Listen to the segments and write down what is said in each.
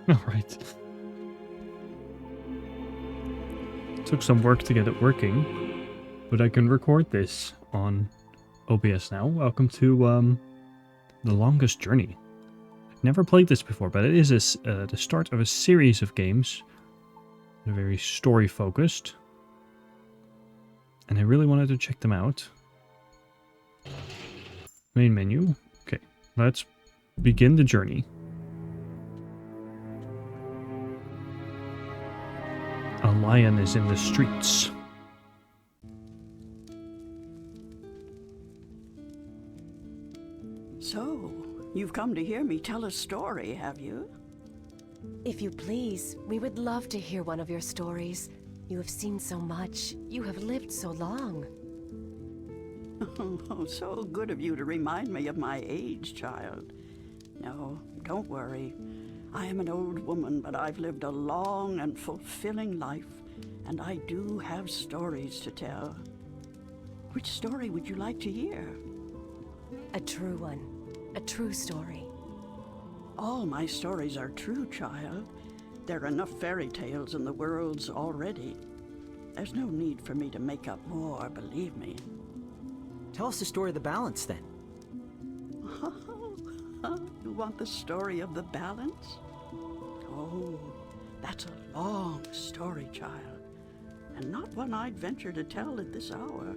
Alright. Took some work to get it working, but I can record this on OBS now. Welcome to The Longest Journey. I've never played this before, but it is the start of a series of games. They're very story-focused. And I really wanted to check them out. Main menu. Okay, let's begin the journey. A lion is in the streets. So, you've come to hear me tell a story, have you? If you please, we would love to hear one of your stories. You have seen so much. You have lived so long. Oh, so good of you to remind me of my age, child. No, don't worry. I am an old woman, but I've lived a long and fulfilling life, and I do have stories to tell. Which story would you like to hear? A true one. A true story. All my stories are true, child. There are enough fairy tales in the worlds already. There's no need for me to make up more, believe me. Tell us the story of the balance, then. You want the story of the balance? Oh, that's a long story, child, and not one I'd venture to tell at this hour.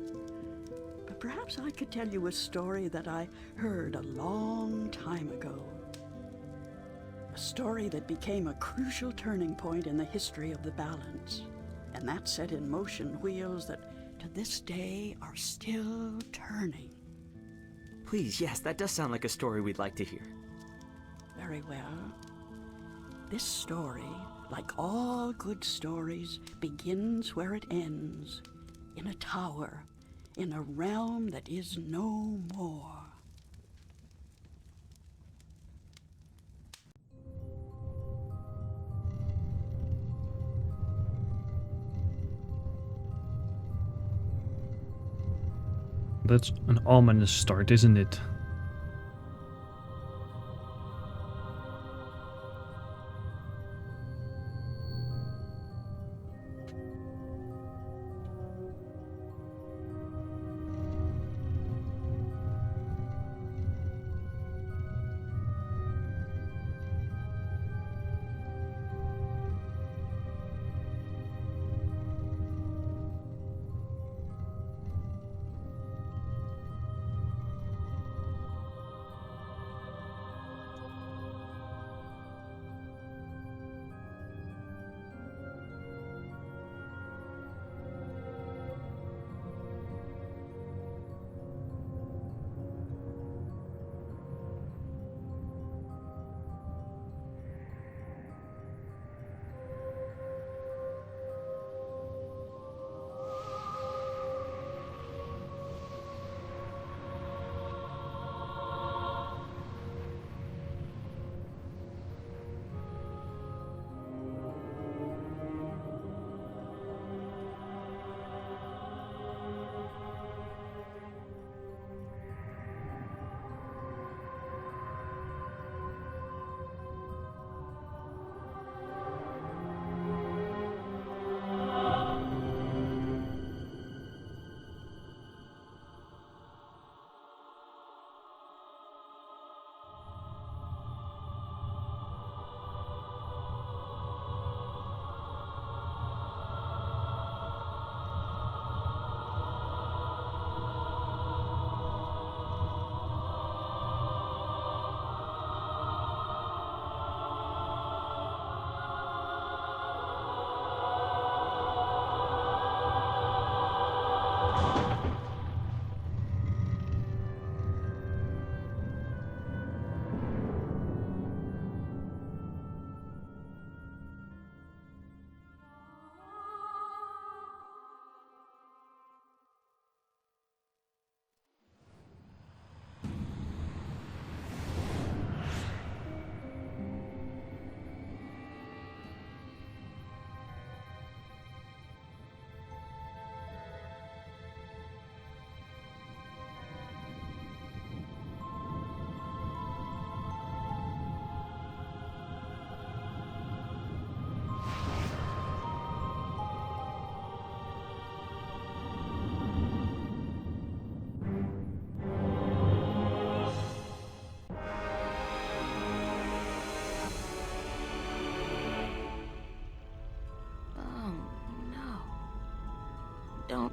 But perhaps I could tell you a story that I heard a long time ago. A story that became a crucial turning point in the history of the balance, and that set in motion wheels that to this day are still turning. Please, yes, that does sound like a story we'd like to hear. Very well. This story, like all good stories, begins where it ends, in a tower, in a realm that is no more. That's an ominous start, isn't it?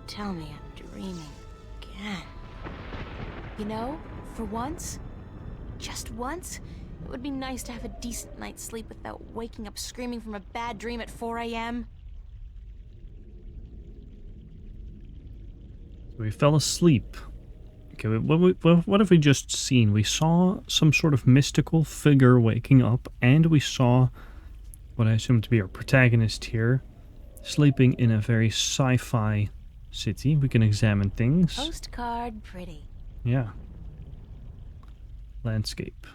tell me I'm dreaming again. You know, for once, just once, it would be nice to have a decent night's sleep without waking up screaming from a bad dream at 4 a.m. We fell asleep. Okay, what have we just seen? We saw some sort of mystical figure waking up, and we saw what I assume to be our protagonist here, sleeping in a very sci-fi city. We can examine things. Postcard pretty. Yeah. Landscape.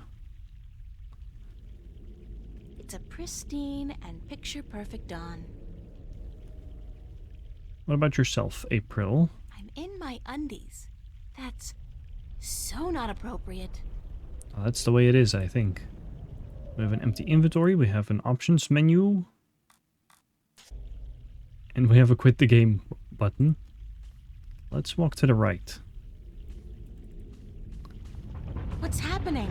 It's a pristine and picture-perfect dawn. What about yourself, April? I'm in my undies. That's so not appropriate. Oh, that's the way it is, I think. We have an empty inventory, we have an options menu, and we have a quit the game button. Let's walk to the right. What's happening?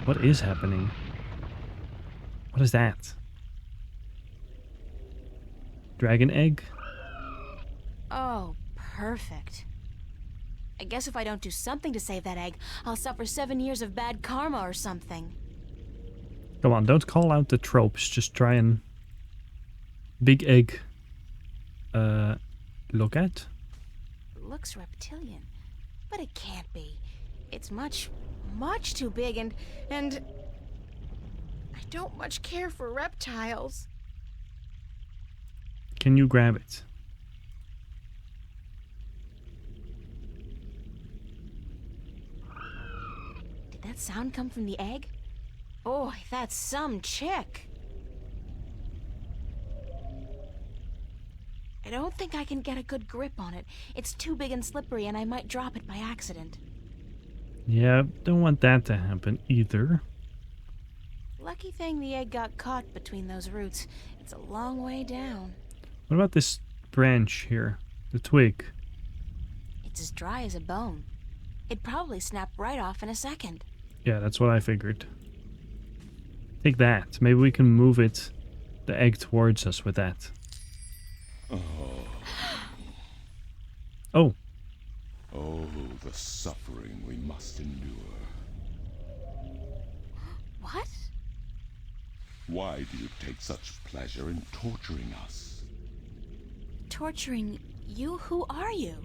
What is happening? What is that? Dragon egg? Oh, perfect. I guess if I don't do something to save that egg, I'll suffer 7 years of bad karma or something. Come on, don't call out the tropes. Just try and... Big egg. Look at? It looks reptilian, but it can't be. It's much too big and... I don't much care for reptiles. Can you grab it? Did that sound come from the egg? Boy, that's some chick. I don't think I can get a good grip on it. It's too big and slippery and I might drop it by accident. Yeah, don't want that to happen either. Lucky thing the egg got caught between those roots. It's a long way down. What about this branch here? The twig? It's as dry as a bone. It'd probably snap right off in a second. Yeah, that's what I figured. Take that. Maybe we can move it, the egg, towards us with that. Oh. Oh, the suffering we must endure. What? Why do you take such pleasure in torturing us? Torturing you? Who are you?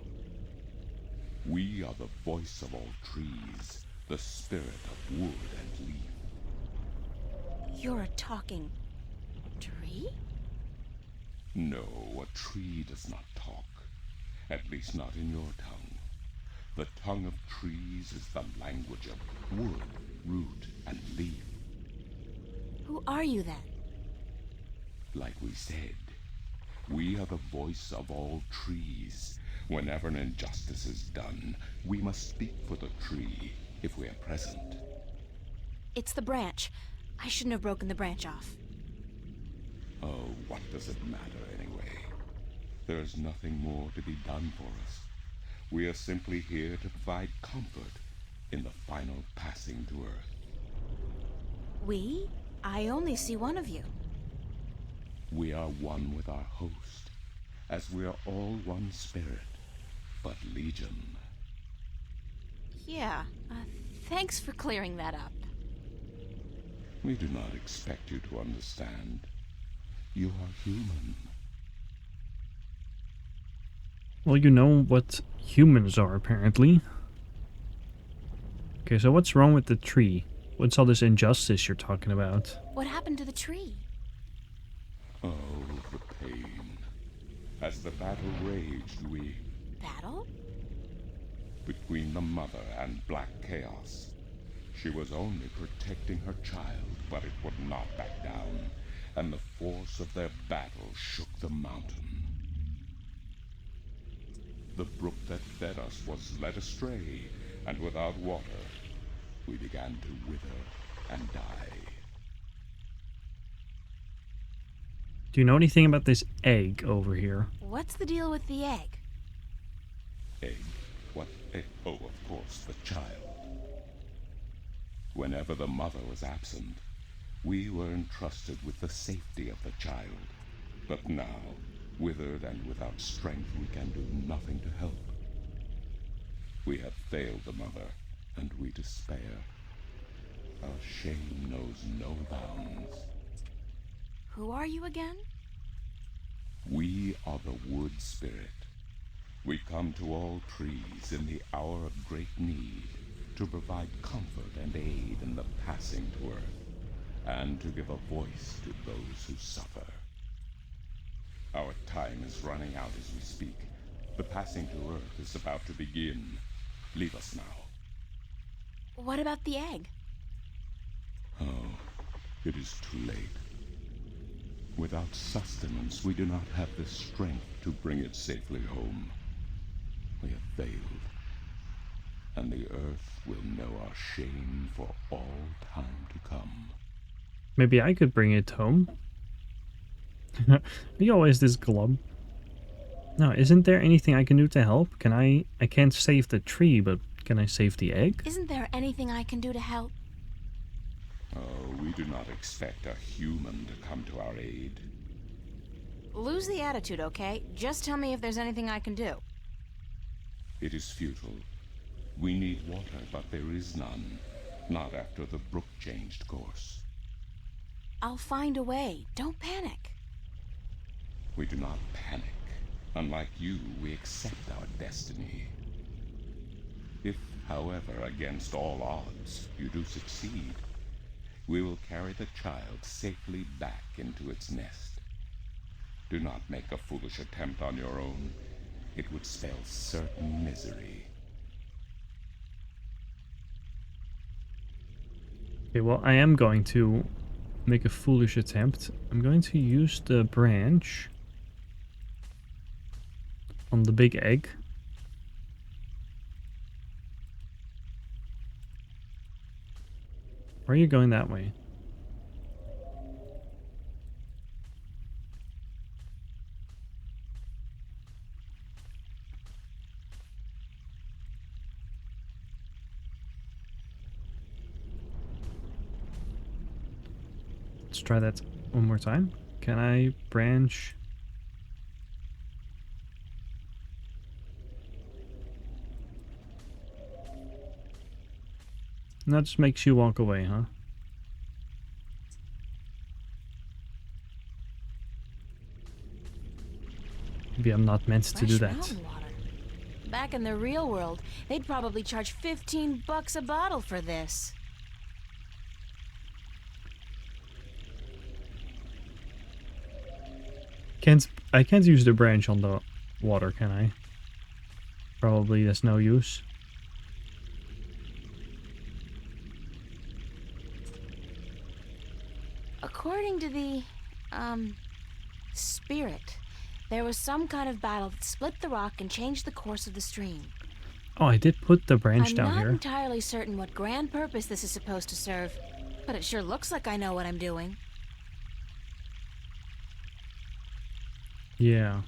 We are the voice of all trees, the spirit of wood and leaf. You're a talking tree? No, a tree does not talk. At least not in your tongue. The tongue of trees is the language of wood, root, and leaf. Who are you then? Like we said, we are the voice of all trees. Whenever an injustice is done, we must speak for the tree if we are present. It's the branch. I shouldn't have broken the branch off. Oh, what does it matter anyway? There's nothing more to be done for us. We are simply here to provide comfort in the final passing to Earth. We? I only see one of you. We are one with our host, as we are all one spirit, but legion. Yeah, thanks for clearing that up. We do not expect you to understand. You are human. Well, you know what humans are, apparently. Okay, so what's wrong with the tree? What's all this injustice you're talking about? What happened to the tree? Oh, the pain. As the battle raged, we... Battle? Between the mother and Black Chaos. She was only protecting her child, but it would not back down, and the force of their battle shook the mountain. The brook that fed us was led astray, and without water, we began to wither and die. Do you know anything about this egg over here? What's the deal with the egg? Egg? What egg? Oh, of course, the child. Whenever the mother was absent, we were entrusted with the safety of the child. But now, Withered and without strength, we can do nothing to help. We have failed the mother, and we despair. Our shame knows no bounds. Who are you again? We are the wood spirit. We come to all trees in the hour of great need to provide comfort and aid in the passing to earth, and to give a voice to those who suffer. Our time is running out as we speak. The passing to earth is about to begin. Leave us now. What about the egg? Oh, it is too late. Without sustenance, we do not have the strength to bring it safely home. We have failed, and the earth will know our shame for all time to come. Maybe I could bring it home. You always this glum. No, isn't there anything I can do to help? I can't save the tree, but can I save the egg? Isn't there anything I can do to help? Oh, we do not expect a human to come to our aid. Lose the attitude, okay? Just tell me if there's anything I can do. It is futile. We need water, but there is none. Not after the brook changed course. I'll find a way. Don't panic. We do not panic. Unlike you, we accept our destiny. If, however, against all odds, you do succeed, we will carry the child safely back into its nest. Do not make a foolish attempt on your own. It would spell certain misery. Okay, well, I am going to make a foolish attempt. I'm going to use the branch on the big egg. Why are you going that way? Let's try that one more time. Can I branch? And that just makes you walk away, huh? Maybe I'm not meant to do Fresh that. mountain water. Back in the real world, they'd probably charge 15 bucks a bottle for this. I can't use the branch on the water, can I? Probably there's no use. According to the, spirit, there was some kind of battle that split the rock and changed the course of the stream. Oh, I did put the branch down I'm not here. entirely certain what grand purpose this is supposed to serve, but it sure looks like I know what I'm doing. Yeah.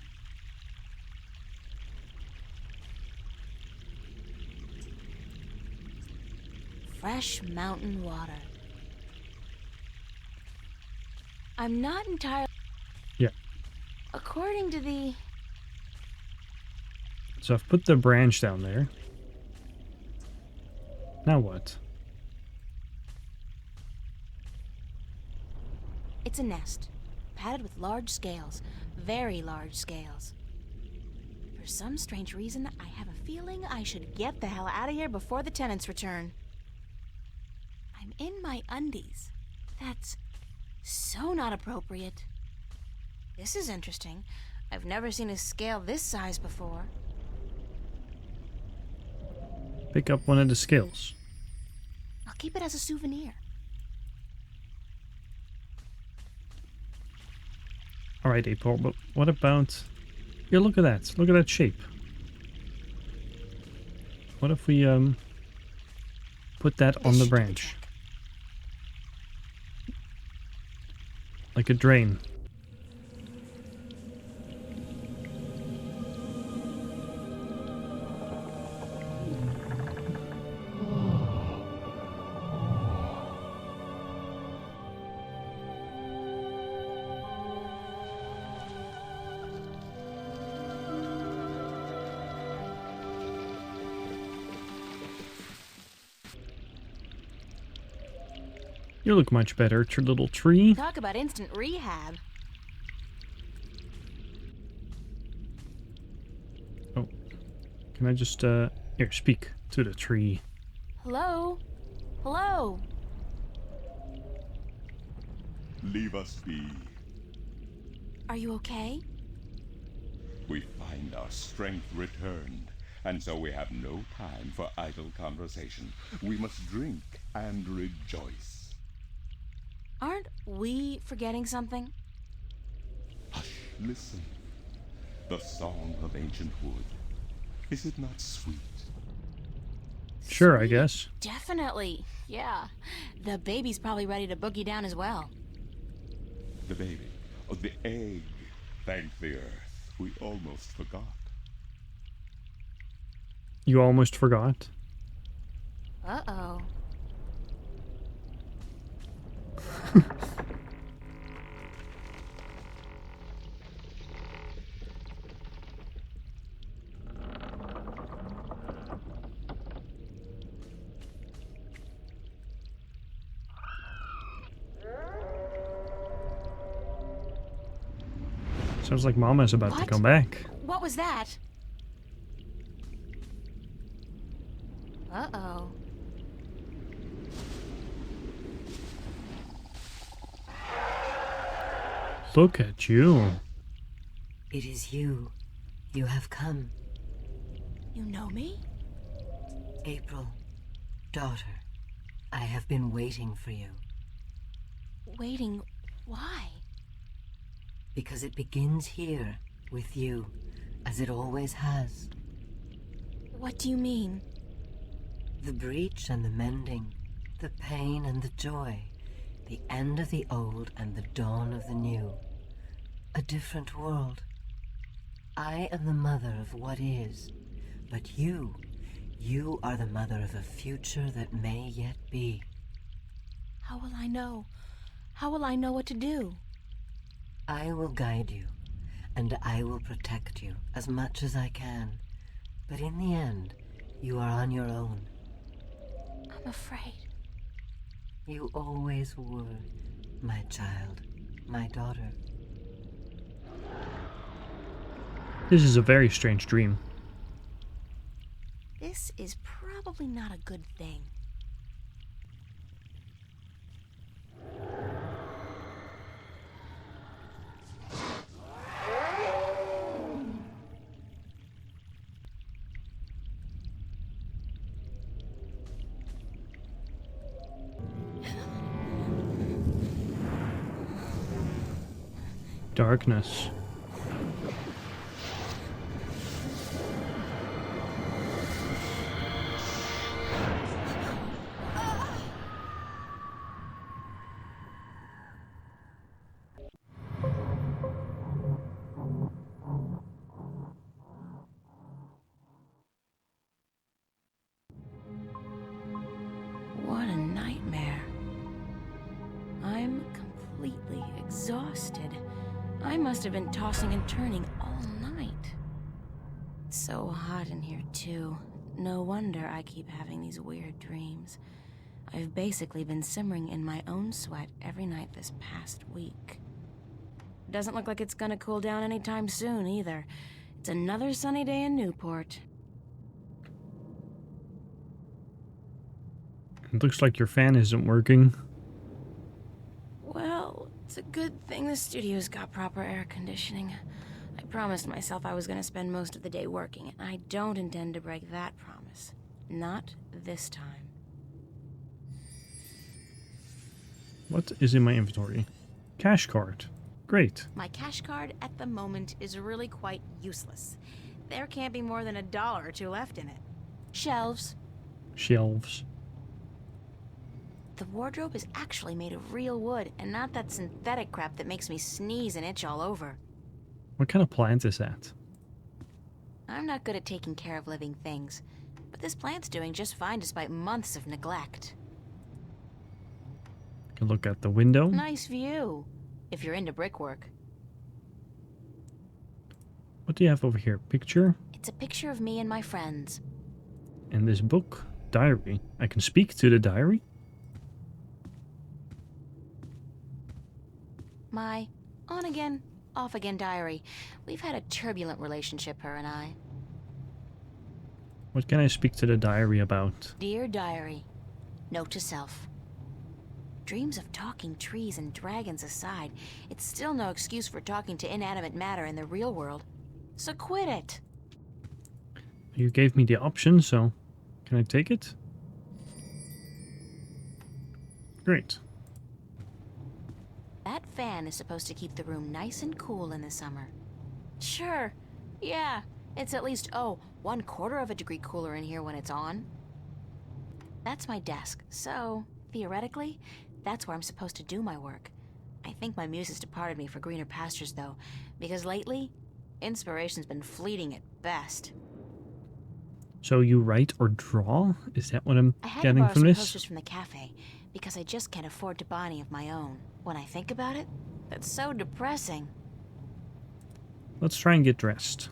Fresh mountain water. I'm not entirely... Yeah. According to the... So I've put the branch down there. Now what? It's a nest, padded with large scales, very large scales. For some strange reason, I have a feeling I should get the hell out of here before the tenants return. I'm in my undies. That's so not appropriate. This is interesting. I've never seen a scale this size before. Pick up one of the scales. I'll keep it as a souvenir. Alright, April, but what about... Yeah, look at that. Look at that shape. What if we, put that on This the should do branch? trick. Like a drain. You look much better, little tree. Talk about instant rehab. Oh. Can I just, here, speak to the tree. Hello? Hello? Leave us be. Are you okay? We find our strength returned, and so we have no time for idle conversation. We must drink and rejoice. Aren't we forgetting something? Hush, listen. The song of ancient wood. Is it not sweet? Sure, I Sweet. guess. Definitely. Yeah. The baby's probably ready to boogie down as well. The baby. Oh, the egg. Thank the earth. We almost forgot. You almost forgot. Uh-oh. Sounds like Mama's about to What? come back. What was that? Uh-oh. Look at you. It is you. You have come. You know me? April, daughter, I have been waiting for you. Waiting. Why? Because it begins here, with you, as it always has. What do you mean? The breach and the mending, the pain and the joy, the end of the old and the dawn of the new. A different world. I am the mother of what is, but you are the mother of a future that may yet be. How will I know? How will I know what to do? I will guide you, and I will protect you as much as I can. But in the end, you are on your own. I'm afraid. You always were, my child, my daughter. This is a very strange dream. This is probably not a good thing. Darkness. What a nightmare. I'm completely exhausted. I must have been tossing and turning all night. It's so hot in here, too. No wonder I keep having these weird dreams. I've basically been simmering in my own sweat every night this past week. Doesn't look like it's gonna cool down anytime soon, either. It's another sunny day in Newport. It looks like your fan isn't working. Well, it's a good thing the studio's got proper air conditioning. I promised myself I was going to spend most of the day working, and I don't intend to break that promise. Not this time. What is in my inventory? Cash card. Great. My cash card at the moment is really quite useless. There can't be more than $1 or $2 left in it. Shelves. Shelves. The wardrobe is actually made of real wood, and not that synthetic crap that makes me sneeze and itch all over. What kind of plant is that? I'm not good at taking care of living things, but this plant's doing just fine despite months of neglect. Can look at the window. Nice view, if you're into brickwork. What do you have over here? Picture? It's a picture of me and my friends. And this book. Diary. I can speak to the diary? My on-again, off-again diary. We've had a turbulent relationship, her and I. What can I speak to the diary about? Dear diary, note to self. Dreams of talking trees and dragons aside, it's still no excuse for talking to inanimate matter in the real world. So quit it. You gave me the option, so can I take it? Great. That fan is supposed to keep the room nice and cool in the summer. Sure, yeah, it's at least, 1/4 of a degree cooler in here when it's on. That's my desk, so, theoretically, that's where I'm supposed to do my work. I think my muse has departed me for greener pastures, though, because lately, inspiration's been fleeting at best. So you write or draw? Is that what I'm I had to getting borrow from some this? posters from the cafe, because I just can't afford to buy any of my own. When I think about it, that's so depressing. Let's try and get dressed.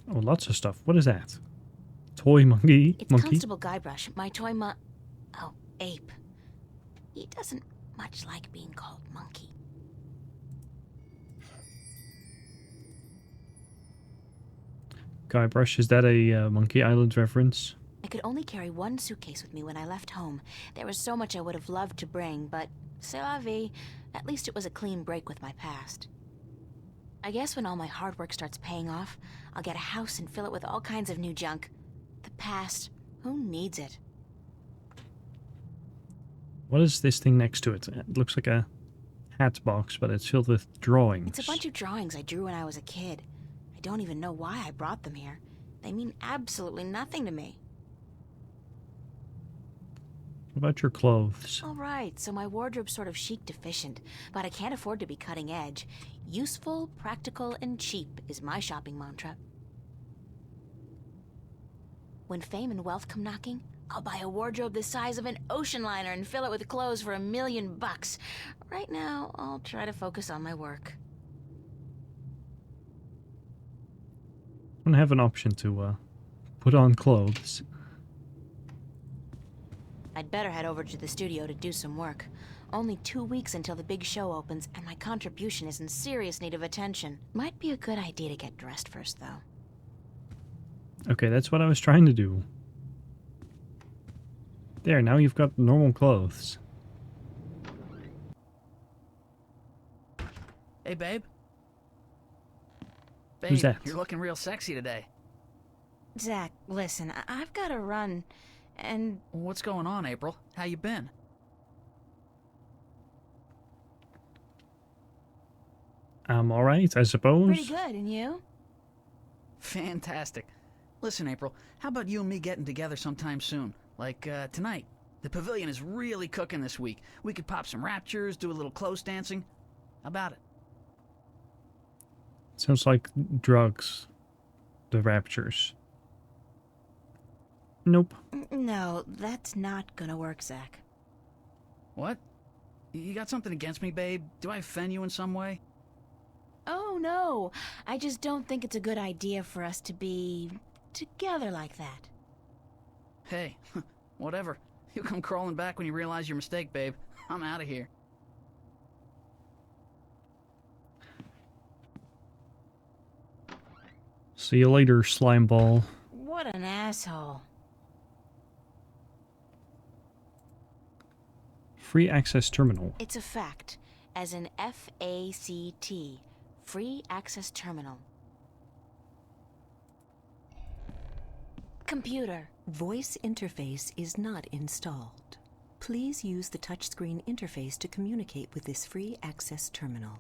Oh, lots of stuff. What is that? Toy monkey? It's Monkey? Constable Guybrush, my toy ape. He doesn't much like being called monkey. Guybrush, is that a Monkey Island reference? I could only carry one suitcase with me when I left home. There was so much I would have loved to bring, but c'est la vie. At least it was a clean break with my past. I guess when all my hard work starts paying off, I'll get a house and fill it with all kinds of new junk. The past, who needs it? What is this thing next to it? It looks like a hat box, but it's filled with drawings. It's a bunch of drawings I drew when I was a kid. I don't even know why I brought them here. They mean absolutely nothing to me. What about your clothes? All right, so my wardrobe's sort of chic deficient, but I can't afford to be cutting edge. Useful, practical, and cheap is my shopping mantra. When fame and wealth come knocking, I'll buy a wardrobe the size of an ocean liner and fill it with clothes for $1 million. Right now, I'll try to focus on my work. I don't have an option to put on clothes. I'd better head over to the studio to do some work. Only 2 weeks until the big show opens, and my contribution is in serious need of attention. Might be a good idea to get dressed first, though. Okay, that's what I was trying to do. There, now you've got normal clothes. Hey, babe. Who's that? You're looking real sexy today. Zach, listen, I've got to run, and... What's going on, April? How you been? I'm alright, I suppose. Pretty good, and you? Fantastic. Listen, April, how about you and me getting together sometime soon? Like, tonight. The pavilion is really cooking this week. We could pop some raptures, do a little close dancing. How about it? Sounds like drugs. The raptures. Nope. No, that's not gonna work, Zach. What? You got something against me, babe? Do I offend you in some way? Oh, no. I just don't think it's a good idea for us to be together like that. Hey, whatever. You come crawling back when you realize your mistake, babe. I'm out of here. See you later, slime ball. What an asshole. Free access terminal. It's a fact, as in F-A-C-T, free access terminal. Computer. Voice interface is not installed. Please use the touchscreen interface to communicate with this free access terminal.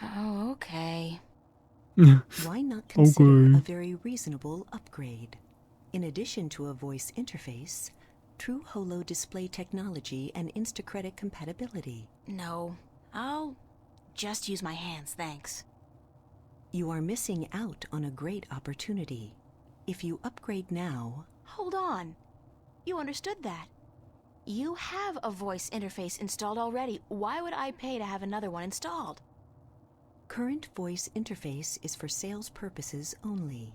Oh, okay. Why not consider Okay. a very reasonable upgrade? In addition to a voice interface, true holo display technology and Instacredit compatibility. No, I'll just use my hands, thanks. You are missing out on a great opportunity. If you upgrade now... Hold on. You understood that. You have a voice interface installed already. Why would I pay to have another one installed? Current voice interface is for sales purposes only.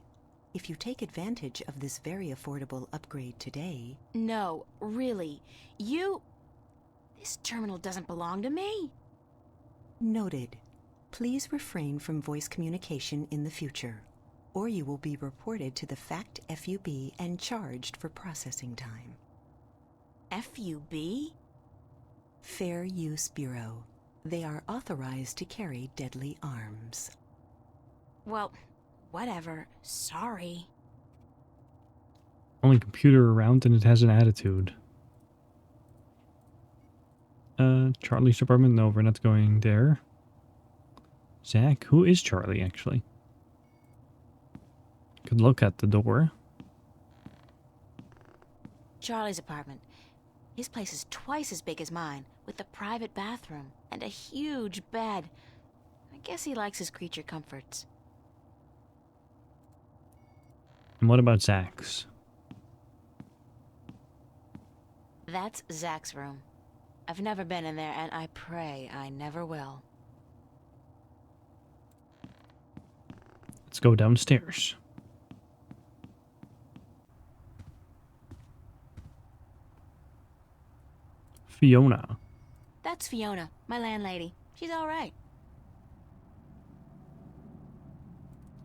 If you take advantage of this very affordable upgrade today... No, really. This terminal doesn't belong to me. Noted. Please refrain from voice communication in the future, or you will be reported to the FACT FUB and charged for processing time. FUB? Fair Use Bureau. They are authorized to carry deadly arms. Well, whatever. Sorry. Only computer around and it has an attitude. Charlie's apartment? No, we're not going there. Zach? Who is Charlie, actually? Could look at the door. Charlie's apartment. His place is twice as big as mine, with a private bathroom and a huge bed. I guess he likes his creature comforts. And what about Zach's? That's Zach's room. I've never been in there, and I pray I never will. Let's go downstairs. Fiona. That's Fiona, my landlady. She's all right.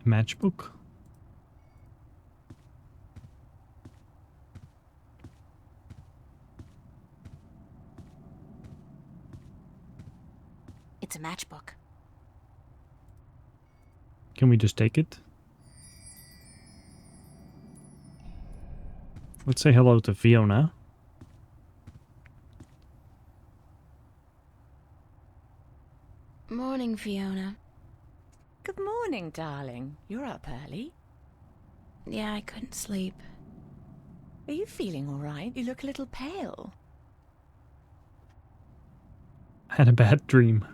Matchbook? It's a matchbook. Can we just take it? Let's say hello to Fiona. Morning, Fiona. Good morning, darling. You're up early. Yeah, I couldn't sleep. Are you feeling all right? You look a little pale. I had a bad dream.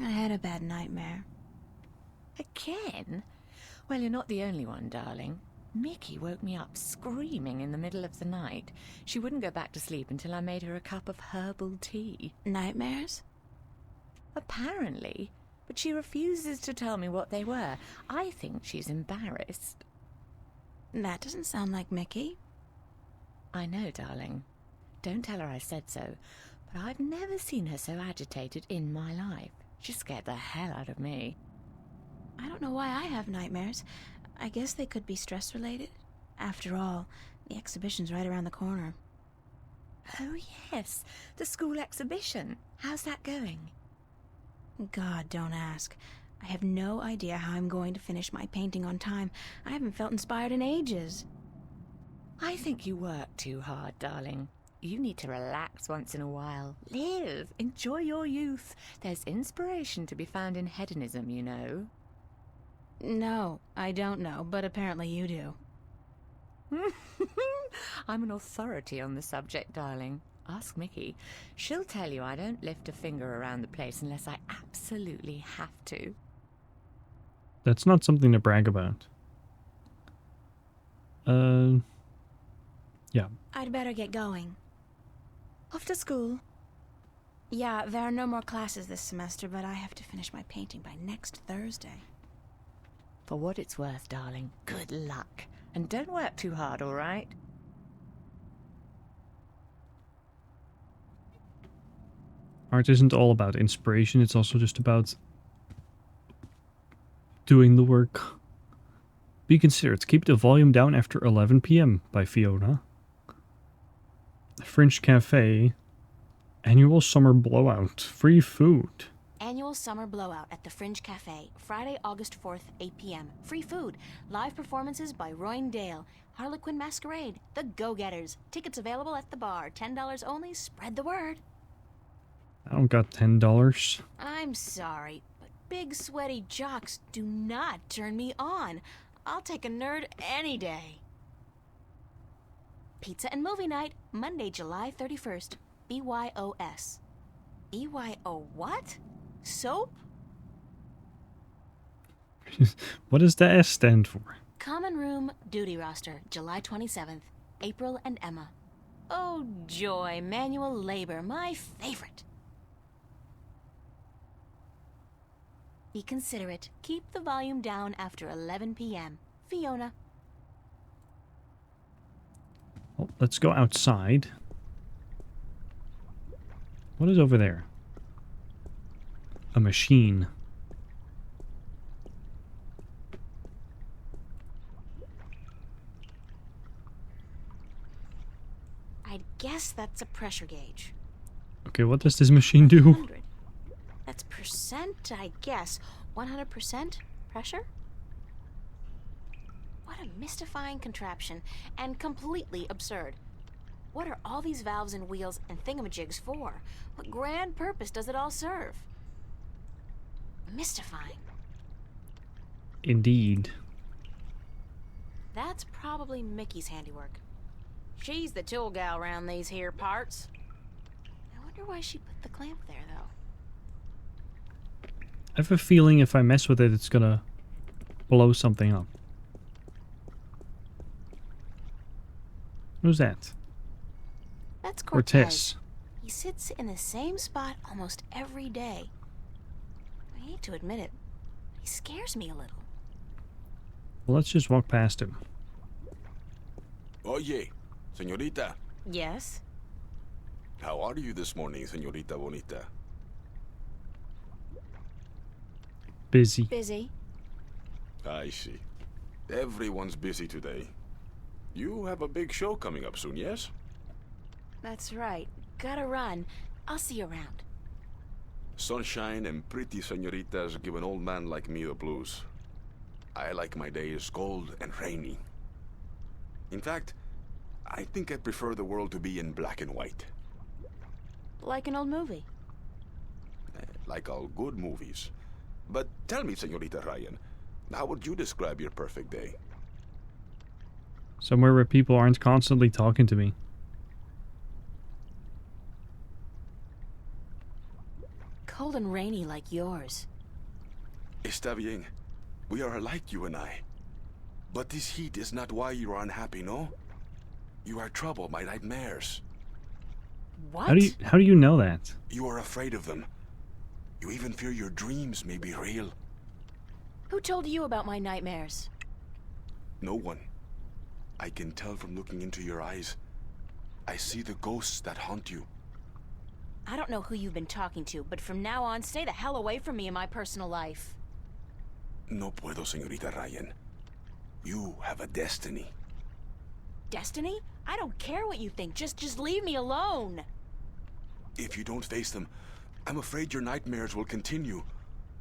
I had a bad nightmare. Again? Well, you're not the only one, darling. Mickey woke me up screaming in the middle of the night. She wouldn't go back to sleep until I made her a cup of herbal tea. Nightmares? Apparently. But she refuses to tell me what they were. I think she's embarrassed. That doesn't sound like Mickey. I know, darling. Don't tell her I said so. But I've never seen her so agitated in my life. She scared the hell out of me. I don't know why I have nightmares. I guess they could be stress-related. After all, the exhibition's right around the corner. Oh, yes. The school exhibition. How's that going? God, don't ask. I have no idea how I'm going to finish my painting on time. I haven't felt inspired in ages. I think you work too hard, darling. You need to relax once in a while. Live. Enjoy your youth. There's inspiration to be found in hedonism, you know. No, I don't know, but apparently you do. I'm an authority on the subject, darling. Ask Mickey. She'll tell you I don't lift a finger around the place unless I absolutely have to. That's not something to brag about. Yeah. I'd better get going. Off to school? Yeah, there are no more classes this semester, but I have to finish my painting by next Thursday. For what it's worth, darling, good luck. And don't work too hard, all right? Art isn't all about inspiration, it's also just about doing the work. Be considerate. Keep the volume down after 11 p.m. by Fiona. French Cafe. Annual summer blowout. Free food. Annual summer blowout at the Fringe Cafe, Friday, August 4th, 8 p.m. Free food. Live performances by Royne Dale. Harlequin Masquerade. The Go-Getters. Tickets available at the bar. $10 only. Spread the word. I don't got $10. I'm sorry, but big sweaty jocks do not turn me on. I'll take a nerd any day. Pizza and movie night, Monday, July 31st. BYOS. BYO what? Soap? What does the S stand for? Common Room Duty Roster, July 27th. April and Emma. Oh joy, manual labor, my favorite. Be considerate. Keep the volume down after 11 p.m. Fiona. Well, let's go outside. What is over there? A machine. I guess that's a pressure gauge. Okay, what does this machine do? 100. That's percent, I guess. 100% pressure? What a mystifying contraption, and completely absurd. What are all these valves and wheels and thingamajigs for? What grand purpose does it all serve? Mystifying. Indeed. That's probably Mickey's handiwork. She's the tool gal around these here parts. I wonder why she put the clamp there, though. I have a feeling if I mess with it, it's gonna blow something up. Who's that? That's Cortez. Cortez. He sits in the same spot almost every day. I hate to admit it, he scares me a little. Well, let's just walk past him. Oye, señorita. Yes? How are you this morning, señorita bonita? Busy. Busy. I see. Everyone's busy today. You have a big show coming up soon, yes? That's right. Gotta run. I'll see you around. Sunshine and pretty señoritas give an old man like me the blues. I like my days cold and rainy. In fact, I think I prefer the world to be in black and white. Like an old movie. Like all good movies. But tell me, señorita Ryan, how would you describe your perfect day? Somewhere where people aren't constantly talking to me. Cold and rainy like yours. Está bien. We are alike, you and I. But this heat is not why you are unhappy, no? You are troubled by nightmares. What? How do you know that? You are afraid of them. You even fear your dreams may be real. Who told you about my nightmares? No one. I can tell from looking into your eyes. I see the ghosts that haunt you. I don't know who you've been talking to, but from now on, stay the hell away from me in my personal life. No puedo, señorita Ryan. You have a destiny. Destiny? I don't care what you think. Just leave me alone. If you don't face them, I'm afraid your nightmares will continue.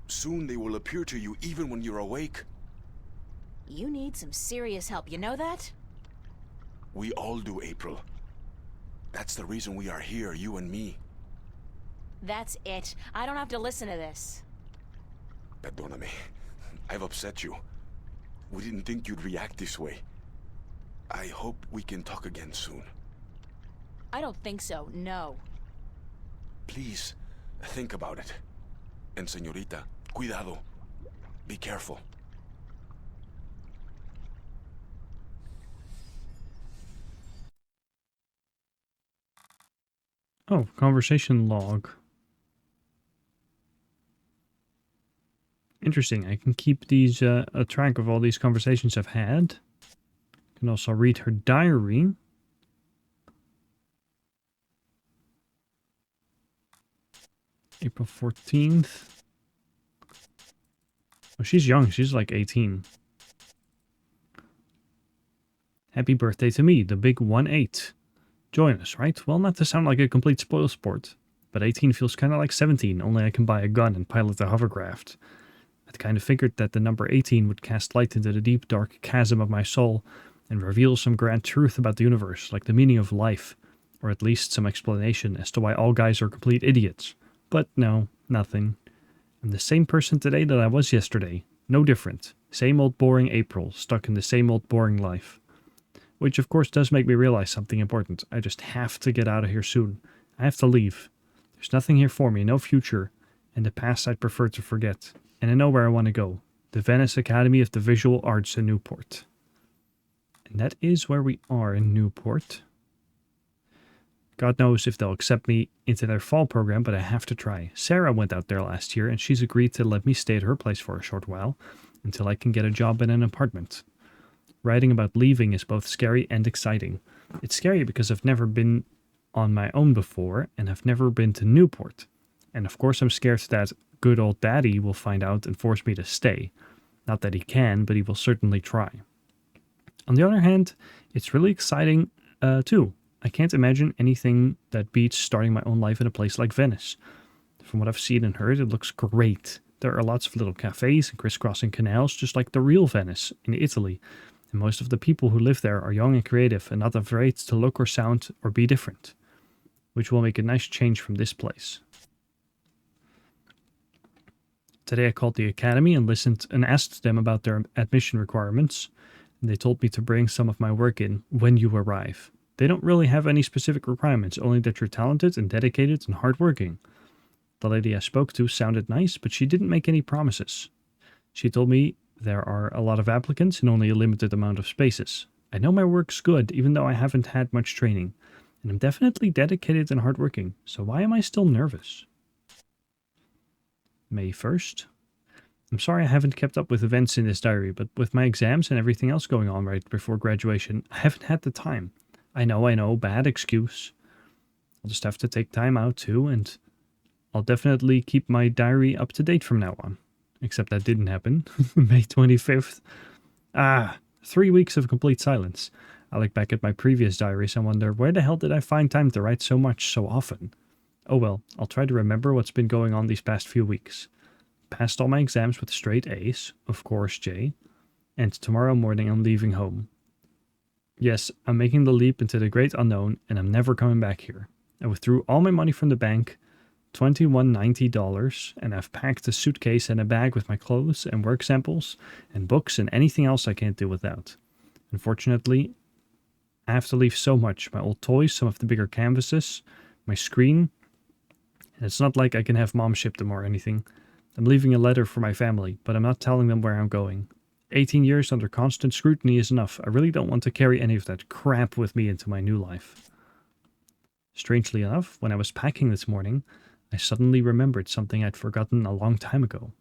Soon they will appear to you even when you're awake. You need some serious help, you know that? We all do, April. That's the reason we are here, you and me. That's it. I don't have to listen to this. Perdóname. I've upset you. We didn't think you'd react this way. I hope we can talk again soon. I don't think so, no. Please, think about it. And señorita, cuidado. Be careful. Oh, conversation log. Interesting. I can keep these a track of all these conversations I've had. I can also read her diary. April 14th. Oh, she's young. She's like 18. Happy birthday to me, the big 1-8. Join us, right? Well, not to sound like a complete spoil sport, but 18 feels kind of like 17, only I can buy a gun and pilot a hovercraft. I'd kind of figured that the number 18 would cast light into the deep, dark chasm of my soul and reveal some grand truth about the universe, like the meaning of life, or at least some explanation as to why all guys are complete idiots. But no, nothing. I'm the same person today that I was yesterday. No different. Same old boring April, stuck in the same old boring life. Which of course does make me realize something important. I just have to get out of here soon. I have to leave. There's nothing here for me, no future, and the past I'd prefer to forget. And I know where I want to go. The Venice Academy of the Visual Arts in Newport. And that is where we are in Newport. God knows if they'll accept me into their fall program, but I have to try. Sarah went out there last year, and she's agreed to let me stay at her place for a short while, until I can get a job in an apartment. Writing about leaving is both scary and exciting. It's scary because I've never been on my own before, and I've never been to Newport. And of course I'm scared that good old daddy will find out and force me to stay. Not that he can, but he will certainly try. On the other hand, it's really exciting too. I can't imagine anything that beats starting my own life in a place like Venice. From what I've seen and heard, it looks great. There are lots of little cafes and crisscrossing canals, just like the real Venice in Italy. And most of the people who live there are young and creative and not afraid to look or sound or be different, which will make a nice change from this place. Today I called the academy and listened and asked them about their admission requirements. And they told me to bring some of my work in when you arrive. They don't really have any specific requirements, only that you're talented and dedicated and hardworking. The lady I spoke to sounded nice, but she didn't make any promises. She told me there are a lot of applicants and only a limited amount of spaces. I know my work's good, even though I haven't had much training. And I'm definitely dedicated and hardworking, so why am I still nervous? May 1st. I'm sorry I haven't kept up with events in this diary, but with my exams and everything else going on right before graduation, I haven't had the time. I know, bad excuse. I'll just have to take time out too, and I'll definitely keep my diary up to date from now on. Except that didn't happen. May 25th. 3 weeks of complete silence. I look back at my previous diaries and wonder, where the hell did I find time to write so much so often? Oh well, I'll try to remember what's been going on these past few weeks. Passed all my exams with straight A's, of course, Jay. And tomorrow morning I'm leaving home. Yes, I'm making the leap into the great unknown, and I'm never coming back here. I withdrew all my money from the bank, $21.90, and I've packed a suitcase and a bag with my clothes and work samples and books and anything else I can't do without. Unfortunately, I have to leave so much. My old toys, some of the bigger canvases, my screen. And it's not like I can have mom ship them or anything. I'm leaving a letter for my family, but I'm not telling them where I'm going. 18 years under constant scrutiny is enough. I really don't want to carry any of that crap with me into my new life. Strangely enough, when I was packing this morning, I suddenly remembered something I'd forgotten a long time ago.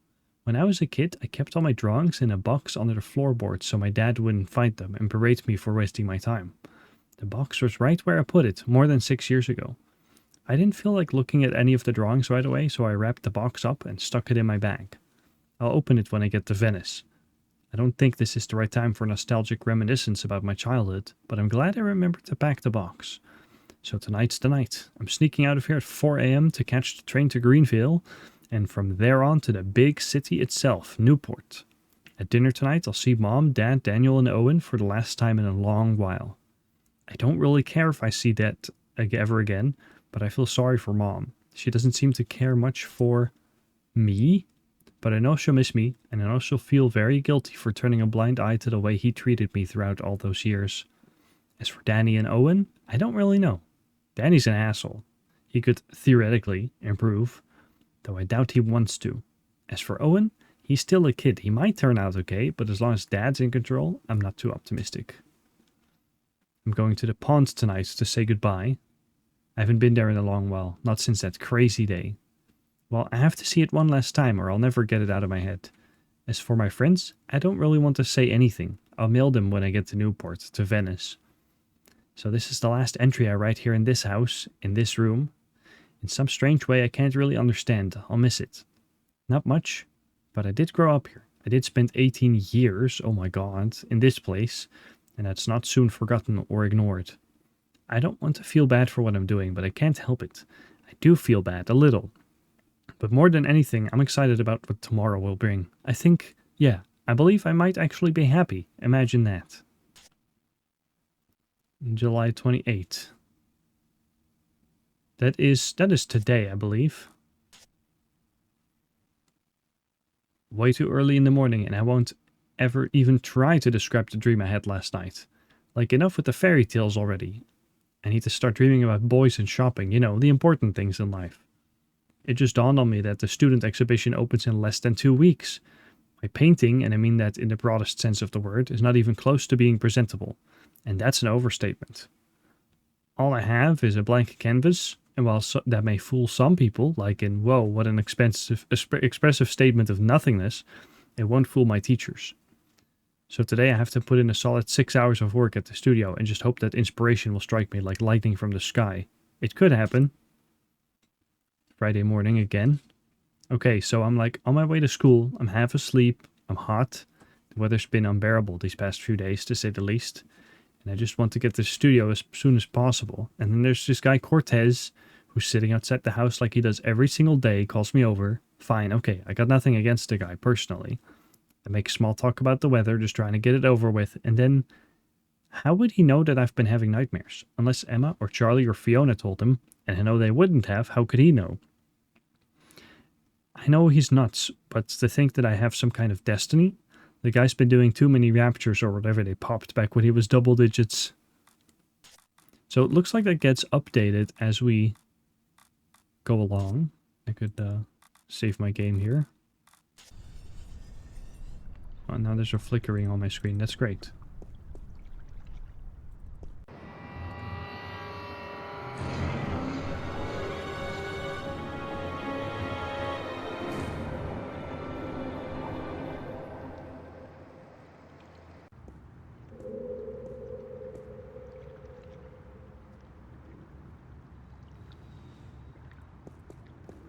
When I was a kid, I kept all my drawings in a box under the floorboard so my dad wouldn't find them and berate me for wasting my time. The box was right where I put it more than 6 years ago. I didn't feel like looking at any of the drawings right away, so I wrapped the box up and stuck it in my bag. I'll open it when I get to Venice. I don't think this is the right time for nostalgic reminiscence about my childhood, but I'm glad I remembered to pack the box. So tonight's the night. I'm sneaking out of here at 4 a.m. to catch the train to Greenville, and from there on to the big city itself, Newport. At dinner tonight, I'll see Mom, Dad, Daniel, and Owen for the last time in a long while. I don't really care if I see Dad ever again, but I feel sorry for Mom. She doesn't seem to care much for me, but I know she'll miss me, and I know she'll feel very guilty for turning a blind eye to the way he treated me throughout all those years. As for Danny and Owen, I don't really know. Danny's an asshole. He could theoretically improve, though I doubt he wants to. As for Owen, he's still a kid. He might turn out okay, but as long as Dad's in control, I'm not too optimistic. I'm going to the pond tonight to say goodbye. I haven't been there in a long while, not since that crazy day. Well, I have to see it one last time or I'll never get it out of my head. As for my friends, I don't really want to say anything. I'll mail them when I get to Newport, to Venice. So this is the last entry I write here in this house, in this room. In some strange way I can't really understand. I'll miss it. Not much, but I did grow up here. I did spend 18 years, oh my god, in this place, and that's not soon forgotten or ignored. I don't want to feel bad for what I'm doing, but I can't help it. I do feel bad, a little. But more than anything, I'm excited about what tomorrow will bring. I believe I might actually be happy. Imagine that. July 28th. That is today, I believe. Way too early in the morning, and I won't ever even try to describe the dream I had last night. Like, enough with the fairy tales already. I need to start dreaming about boys and shopping, the important things in life. It just dawned on me that the student exhibition opens in less than 2 weeks. My painting, and I mean that in the broadest sense of the word, is not even close to being presentable. And that's an overstatement. All I have is a blank canvas, and while that may fool some people, like in, whoa, what an expressive statement of nothingness, it won't fool my teachers. So today I have to put in a solid 6 hours of work at the studio and just hope that inspiration will strike me like lightning from the sky. It could happen. Friday morning again. Okay, so I'm like on my way to school. I'm half asleep. I'm hot. The weather's been unbearable these past few days, to say the least. And I just want to get to the studio as soon as possible. And then there's this guy Cortez, who's sitting outside the house like he does every single day, calls me over. Fine, okay, I got nothing against the guy personally. I make small talk about the weather, just trying to get it over with. And then, how would he know that I've been having nightmares? Unless Emma or Charlie or Fiona told him. And I know they wouldn't have. How could he know? I know he's nuts, but to think that I have some kind of destiny? The guy's been doing too many raptures or whatever they popped back when he was double digits. So it looks like that gets updated as we go along. I could save my game here. Oh, now there's a flickering on my screen. That's great.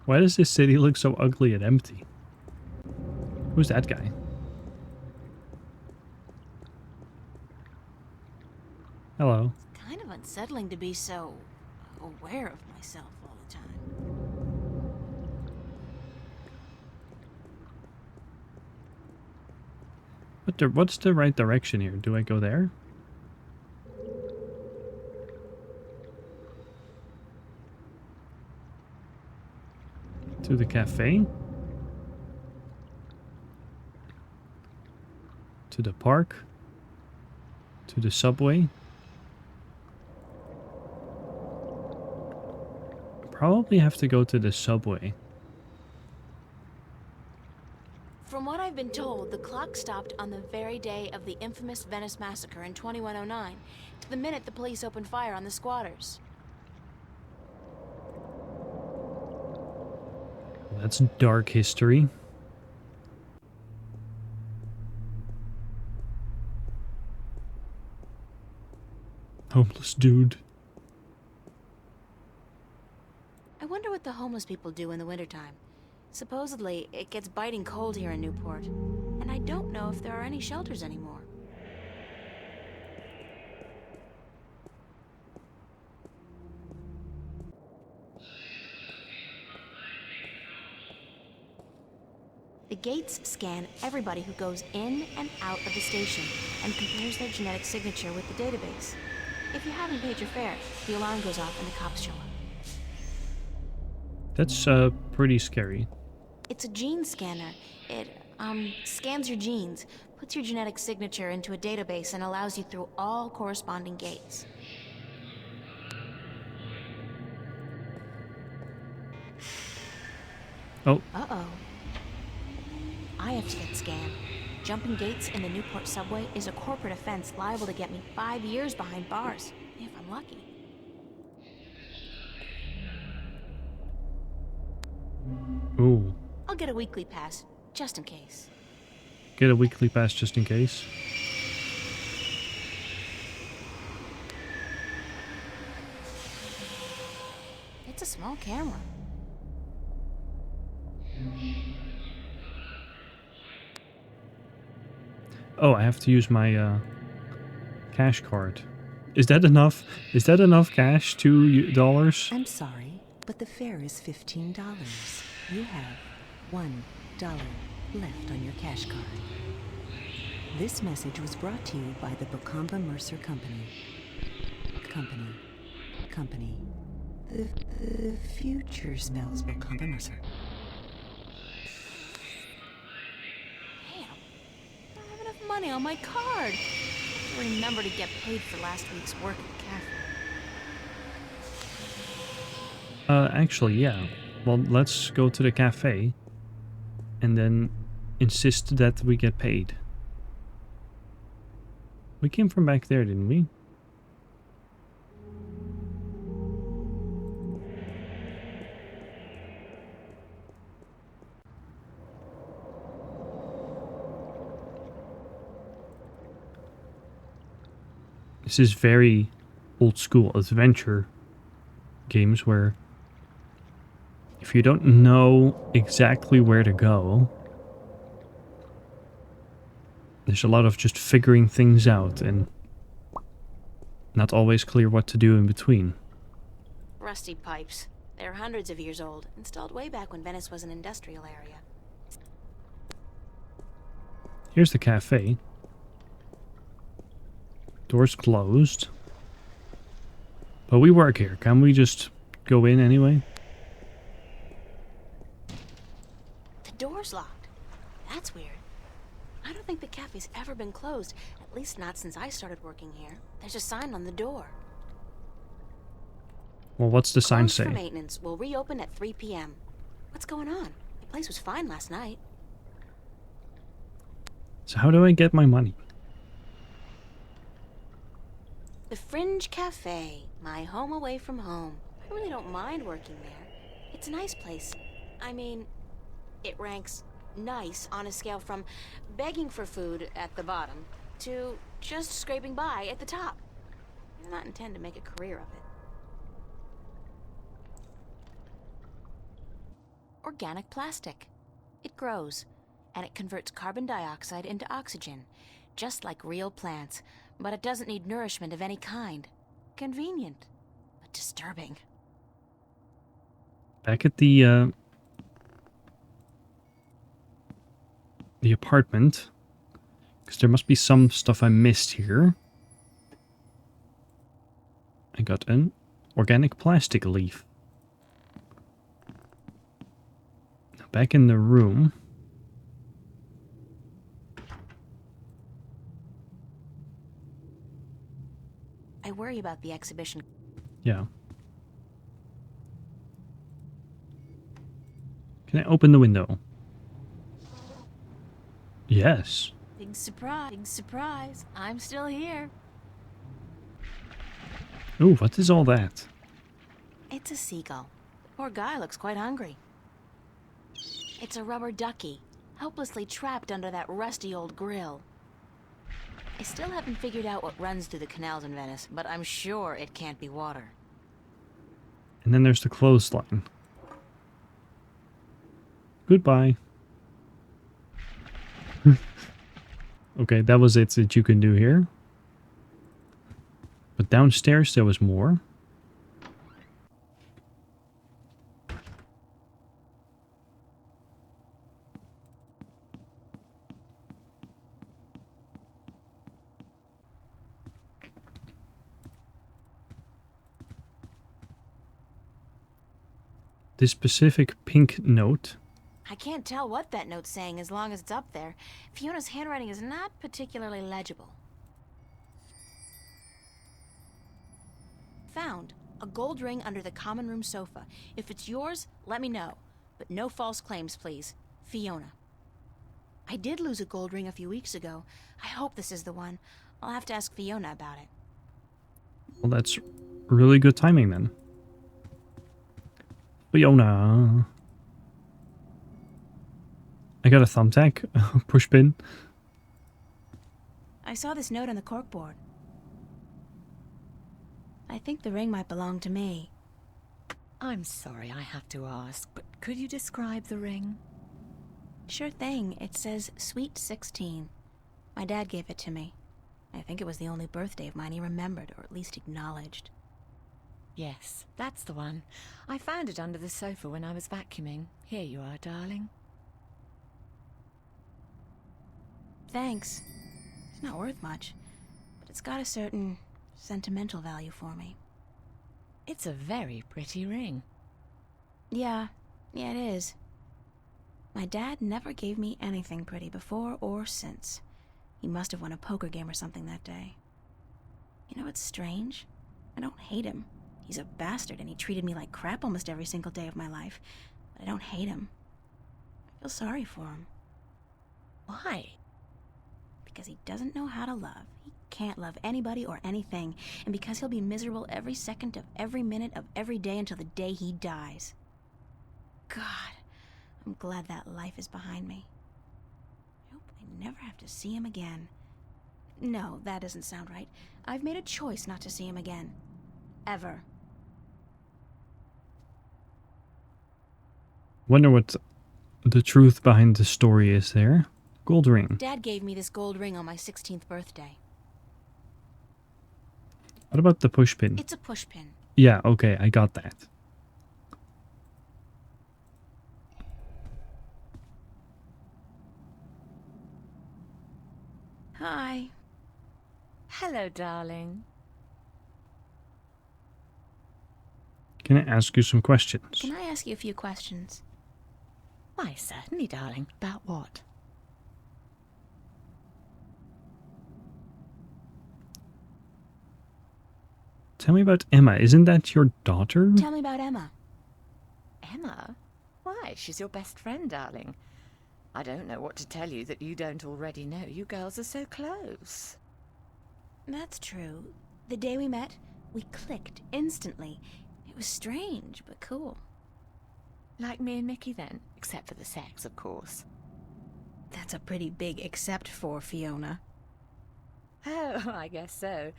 Why does this city look so ugly and empty? Who's that guy? Hello. It's kind of unsettling to be so aware of myself all the time. What's the right direction here? Do I go there? To the cafe? To the park? To the subway? Probably have to go to the subway. From what I've been told, the clock stopped on the very day of the infamous Venice massacre in 2109, to the minute the police opened fire on the squatters. That's dark history. Homeless dude. I wonder what the homeless people do in the wintertime. Supposedly, it gets biting cold here in Newport, and I don't know if there are any shelters anymore. The gates scan everybody who goes in and out of the station and compares their genetic signature with the database. If you haven't paid your fare, the alarm goes off and the cops show up. That's pretty scary. It's a gene scanner. It scans your genes, puts your genetic signature into a database, and allows you through all corresponding gates. Oh. Uh-oh. I have to get scanned. Jumping gates in the Newport subway is a corporate offense liable to get me 5 years behind bars, if I'm lucky. Ooh. I'll get a weekly pass, just in case. Get a weekly pass just in case. It's a small camera. Oh, I have to use my cash card. Is that enough? Is that enough cash? $2? I'm sorry, but the fare is $15. You have $1 left on your cash card. This message was brought to you by the Bocamba Mercer Company. Company. The future spells Bocamba Mercer. Money on my card. I have to remember to get paid for last week's work at the cafe. Actually, yeah. Well, let's go to the cafe and then insist that we get paid. We came from back there, didn't we? This is very old school adventure games where if you don't know exactly where to go, there's a lot of just figuring things out and not always clear what to do in between. Rusty pipes. They're hundreds of years old, installed way back when Venice was an industrial area. Here's the cafe. Doors closed. But we work here. Can we just go in anyway? The door's locked. That's weird. I don't think the cafe's ever been closed, at least not since I started working here. There's a sign on the door. Well, what's the sign Closed say? for maintenance. Will reopen at 3 p.m. What's going on? The place was fine last night. So how do I get my money? The Fringe Cafe. My home away from home. I really don't mind working there. It's a nice place. I mean, it ranks nice on a scale from begging for food at the bottom to just scraping by at the top. I do not intend to make a career of it. Organic plastic. It grows, and it converts carbon dioxide into oxygen, just like real plants, but it doesn't need nourishment of any kind. Convenient, but disturbing. Back at the apartment, because there must be some stuff I missed here. I got an organic plastic leaf. Now back in the room. I worry about the exhibition. Yeah. Can I open the window? Yes. Big surprise, big surprise. I'm still here. Ooh, what is all that? It's a seagull. The poor guy looks quite hungry. It's a rubber ducky, helplessly trapped under that rusty old grill. I still haven't figured out what runs through the canals in Venice, but I'm sure it can't be water. And then there's the clothesline. Goodbye. Okay, that was it that you can do here. But downstairs there was more. This specific pink note. I can't tell what that note's saying as long as it's up there. Fiona's handwriting is not particularly legible. Found a gold ring under the common room sofa. If it's yours, let me know. But no false claims, please. Fiona. I did lose a gold ring a few weeks ago. I hope this is the one. I'll have to ask Fiona about it. Well, that's really good timing then. Fiona. I got a thumbtack, push pin. I saw this note on the corkboard. I think the ring might belong to me. I'm sorry I have to ask, but could you describe the ring? Sure thing. It says Sweet 16. My dad gave it to me. I think it was the only birthday of mine he remembered, or at least acknowledged. Yes, that's the one. I found it under the sofa when I was vacuuming. Here you are, darling. Thanks. It's not worth much, but it's got a certain sentimental value for me. It's a very pretty ring. Yeah, it is. My dad never gave me anything pretty before or since. He must have won a poker game or something that day. You know what's strange? I don't hate him. He's a bastard and he treated me like crap almost every single day of my life. But I don't hate him. I feel sorry for him. Why? Because he doesn't know how to love. He can't love anybody or anything. And because he'll be miserable every second of every minute of every day until the day he dies. God, I'm glad that life is behind me. I hope I never have to see him again. No, that doesn't sound right. I've made a choice not to see him again. Ever. Wonder what the truth behind the story is there. Gold ring. Dad gave me this gold ring on my 16th birthday. What about the pushpin? It's a pushpin. Yeah, okay, I got that. Hi. Hello, darling. Can I ask you some questions? Can I ask you a few questions? Why, certainly, darling. About what? Tell me about Emma. Isn't that your daughter? Tell me about Emma. Emma? Why, she's your best friend, darling. I don't know what to tell you that you don't already know. You girls are so close. That's true. The day we met, we clicked instantly. It was strange, but cool. Like me and Mickey then, except for the sex, of course. That's a pretty big except for, Fiona. Oh, I guess so.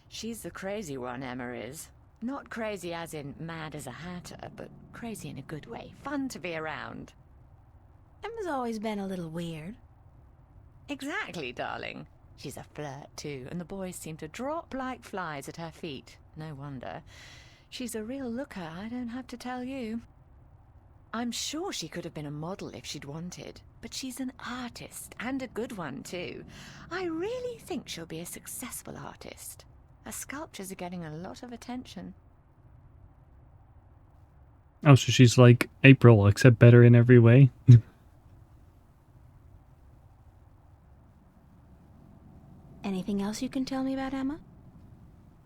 She's the crazy one, Emma is. Not crazy as in mad as a hatter, but crazy in a good way. Fun to be around. Emma's always been a little weird. Exactly, darling. She's a flirt, too, and the boys seem to drop like flies at her feet. No wonder. She's a real looker, I don't have to tell you. I'm sure she could have been a model if she'd wanted, but she's an artist, and a good one, too. I really think she'll be a successful artist. Her sculptures are getting a lot of attention. Oh, so she's like April, except better in every way? Anything else you can tell me about Emma?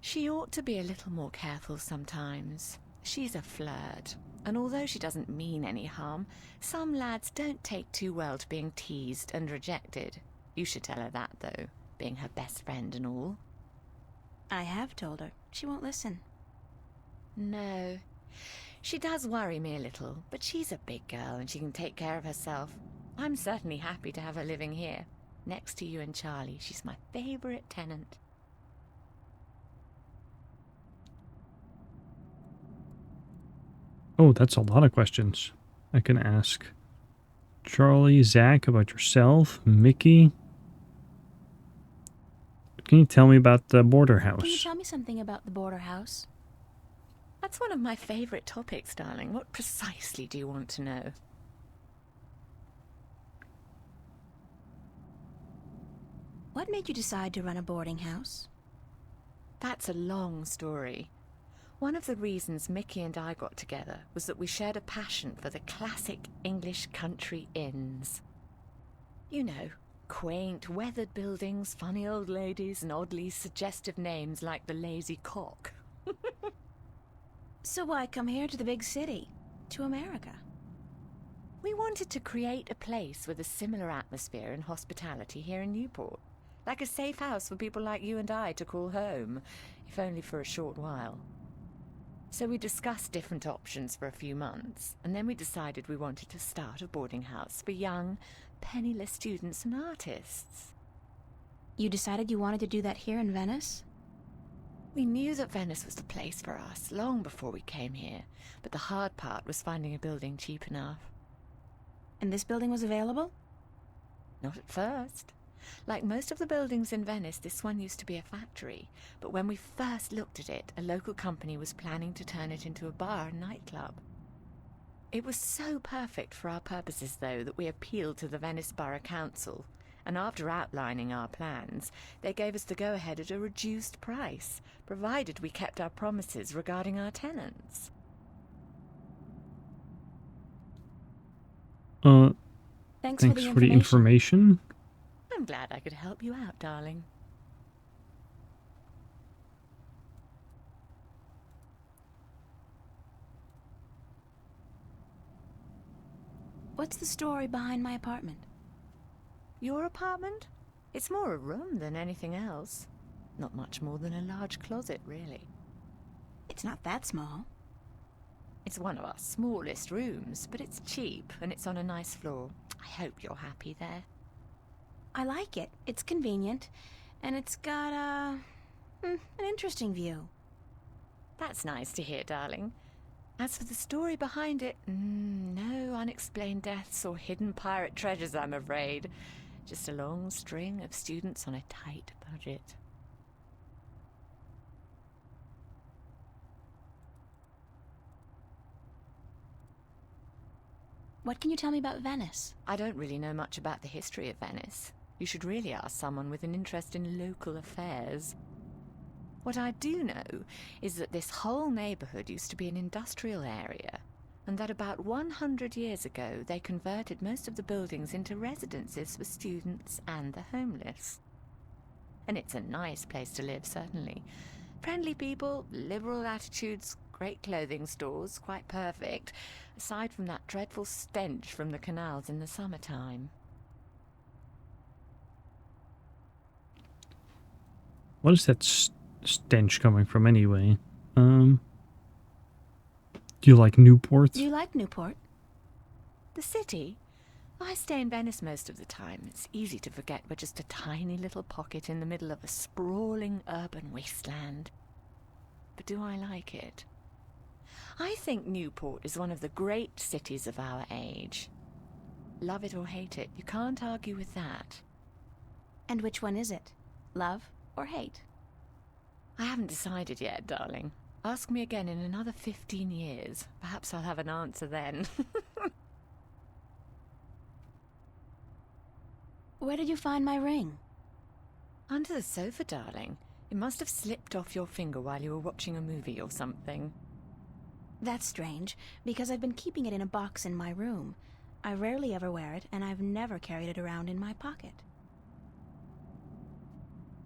She ought to be a little more careful sometimes. She's a flirt, and although she doesn't mean any harm, some lads don't take too well to being teased and rejected. You should tell her that, though, being her best friend and all. I have told her. She won't listen. No. She does worry me a little, but she's a big girl and she can take care of herself. I'm certainly happy to have her living here. Next to you and Charlie, she's my favorite tenant. Oh, that's a lot of questions I can ask. Charlie, Zach, about yourself, Mickey. Can you tell me about the border house? Can you tell me something about the border house? That's one of my favorite topics, darling. What precisely do you want to know? What made you decide to run a boarding house? That's a long story. One of the reasons Mickey and I got together was that we shared a passion for the classic English country inns. You know, quaint, weathered buildings, funny old ladies, and oddly suggestive names like the Lazy Cock. So why come here to the big city? To America? We wanted to create a place with a similar atmosphere and hospitality here in Newport. Like a safe house for people like you and I to call home, if only for a short while. So we discussed different options for a few months, and then we decided we wanted to start a boarding house for young, penniless students and artists. You decided you wanted to do that here in Venice? We knew that Venice was the place for us long before we came here, but the hard part was finding a building cheap enough. And this building was available? Not at first. Like most of the buildings in Venice, this one used to be a factory, but when we first looked at it, a local company was planning to turn it into a bar and nightclub. It was so perfect for our purposes, though, that we appealed to the Venice Borough Council, and after outlining our plans, they gave us the go-ahead at a reduced price, provided we kept our promises regarding our tenants. Thanks for the information. I'm glad I could help you out, darling. What's the story behind my apartment? Your apartment? It's more a room than anything else. Not much more than a large closet, really. It's not that small. It's one of our smallest rooms, but it's cheap and it's on a nice floor. I hope you're happy there. I like it. It's convenient. And it's got, an interesting view. That's nice to hear, darling. As for the story behind it, no unexplained deaths or hidden pirate treasures, I'm afraid. Just a long string of students on a tight budget. What can you tell me about Venice? I don't really know much about the history of Venice. You should really ask someone with an interest in local affairs. What I do know is that this whole neighborhood used to be an industrial area, and that about 100 years ago they converted most of the buildings into residences for students and the homeless. And it's a nice place to live, certainly. Friendly people, liberal attitudes, great clothing stores, quite perfect, aside from that dreadful stench from the canals in the summertime. What is that stench coming from anyway? Do you like Newport? Do you like Newport? The city? I stay in Venice most of the time. It's easy to forget we're just a tiny little pocket in the middle of a sprawling urban wasteland. But do I like it? I think Newport is one of the great cities of our age. Love it or hate it, you can't argue with that. And which one is it? Love or hate? I haven't decided yet, darling. Ask me again in another 15 years. Perhaps I'll have an answer then. Where did you find my ring? Under the sofa, darling. It must have slipped off your finger while you were watching a movie or something. That's strange, because I've been keeping it in a box in my room. I rarely ever wear it, and I've never carried it around in my pocket.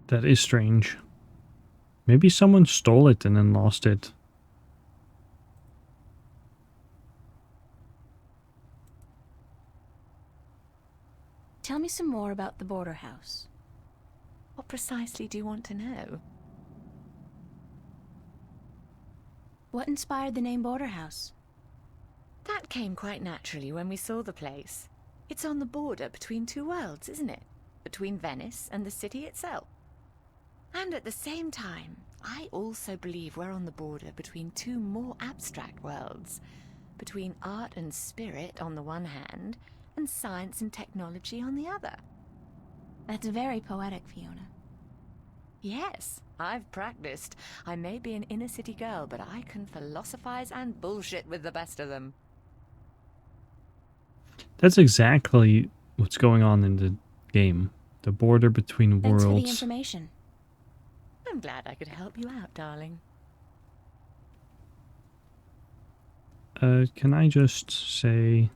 That is strange. Maybe someone stole it and then lost it. Tell me some more about the border house. What precisely do you want to know? What inspired the name Border House? That came quite naturally when we saw the place. It's on the border between two worlds, isn't it? Between Venice and the city itself. And at the same time, I also believe we're on the border between two more abstract worlds. Between art and spirit on the one hand, and science and technology on the other. That's very poetic, Fiona. Yes, I've practiced. I may be an inner city girl, but I can philosophize and bullshit with the best of them. That's exactly what's going on in the game. The border between Thanks worlds. for the information. I'm glad I could help you out, darling. Can I just say...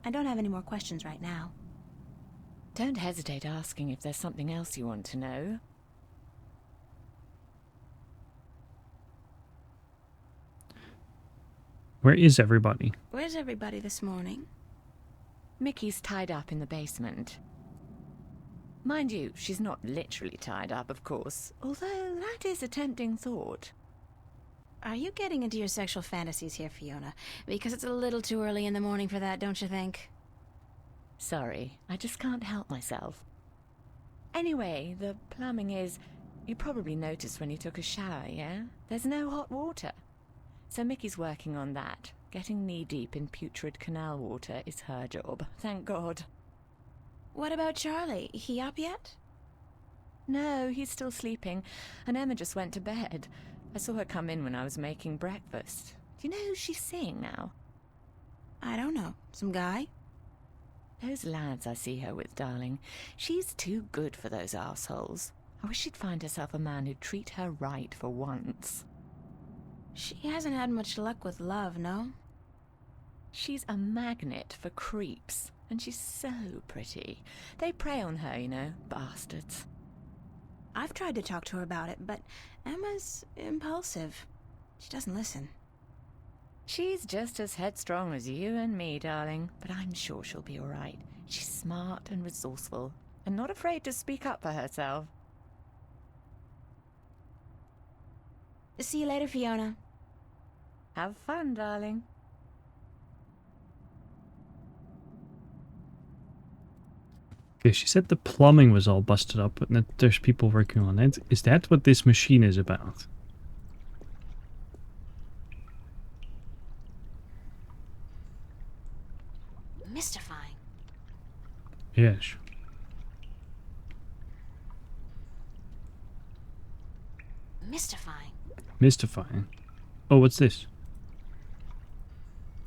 I don't have any more questions right now. Don't hesitate asking if there's something else you want to know. Where is everybody? Where's everybody this morning? Mickey's tied up in the basement. Mind you, she's not literally tied up, of course, although that is a tempting thought. Are you getting into your sexual fantasies here, Fiona? Because it's a little too early in the morning for that, don't you think? Sorry, I just can't help myself. Anyway, the plumbing is... You probably noticed when you took a shower, yeah? There's no hot water. So Mickey's working on that. Getting knee-deep in putrid canal water is her job, thank God. What about Charlie? He up yet? No, he's still sleeping, and Emma just went to bed. I saw her come in when I was making breakfast. Do you know who she's seeing now? I don't know. Some guy? Those lads I see her with, darling. She's too good for those arseholes. I wish she'd find herself a man who'd treat her right for once. She hasn't had much luck with love, no? She's a magnet for creeps, and she's so pretty. They prey on her, you know, bastards. I've tried to talk to her about it, but Emma's impulsive. She doesn't listen. She's just as headstrong as you and me, darling, but I'm sure she'll be all right. She's smart and resourceful, and not afraid to speak up for herself. See you later, Fiona. Have fun, darling. Okay, she said the plumbing was all busted up, but that there's people working on it. Is that what this machine is about? Mystifying. Yes. Mystifying. Mystifying. Oh, what's this?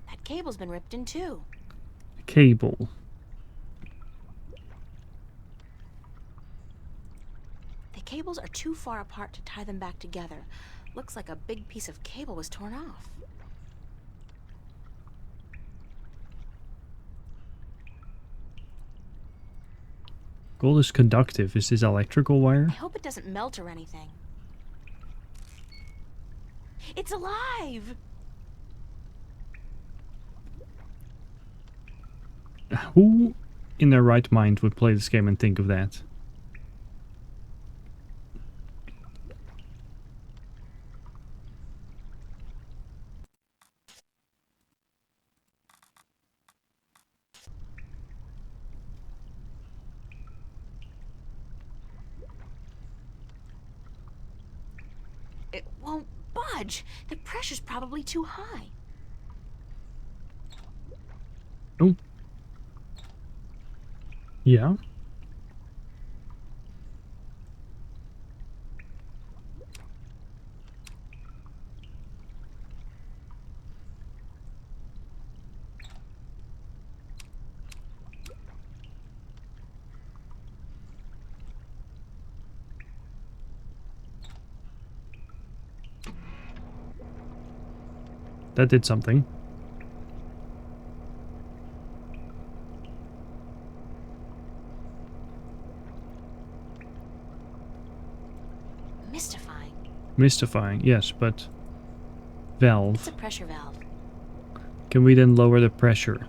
That cable's been ripped in two. A cable. The cables are too far apart to tie them back together. Looks like a big piece of cable was torn off. Gold is conductive. Is this electrical wire? I hope it doesn't melt or anything. It's alive! Who in their right mind would play this game and think of that? It won't budge. The pressure's probably too high. Oh. Yeah. That did something. Mystifying. Mystifying, yes, but... Valve. It's a pressure valve. Can we then lower the pressure?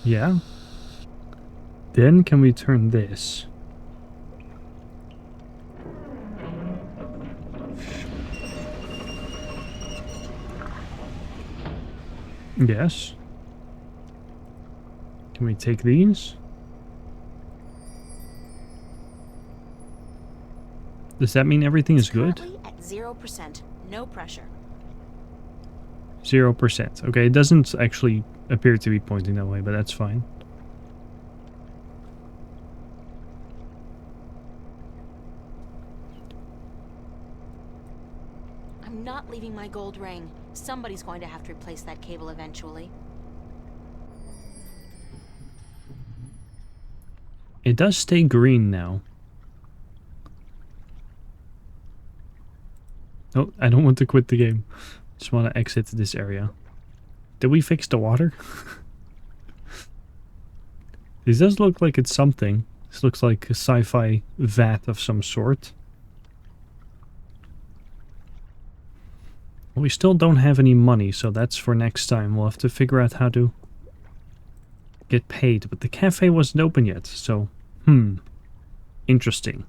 Yeah. Then can we turn this? Yes. Can we take these? Does that mean everything is good? Currently at 0%. No pressure. 0%. Okay, it doesn't actually appear to be pointing that way, but that's fine. I'm not leaving my gold ring. Somebody's going to have to replace that cable eventually. It does stay green now. Oh, I don't want to quit the game. Just want to exit this area. Did we fix the water? This does look like it's something. This looks like a sci-fi vat of some sort. We still don't have any money, so that's for next time. We'll have to figure out how to get paid. But the cafe wasn't open yet, so... Interesting.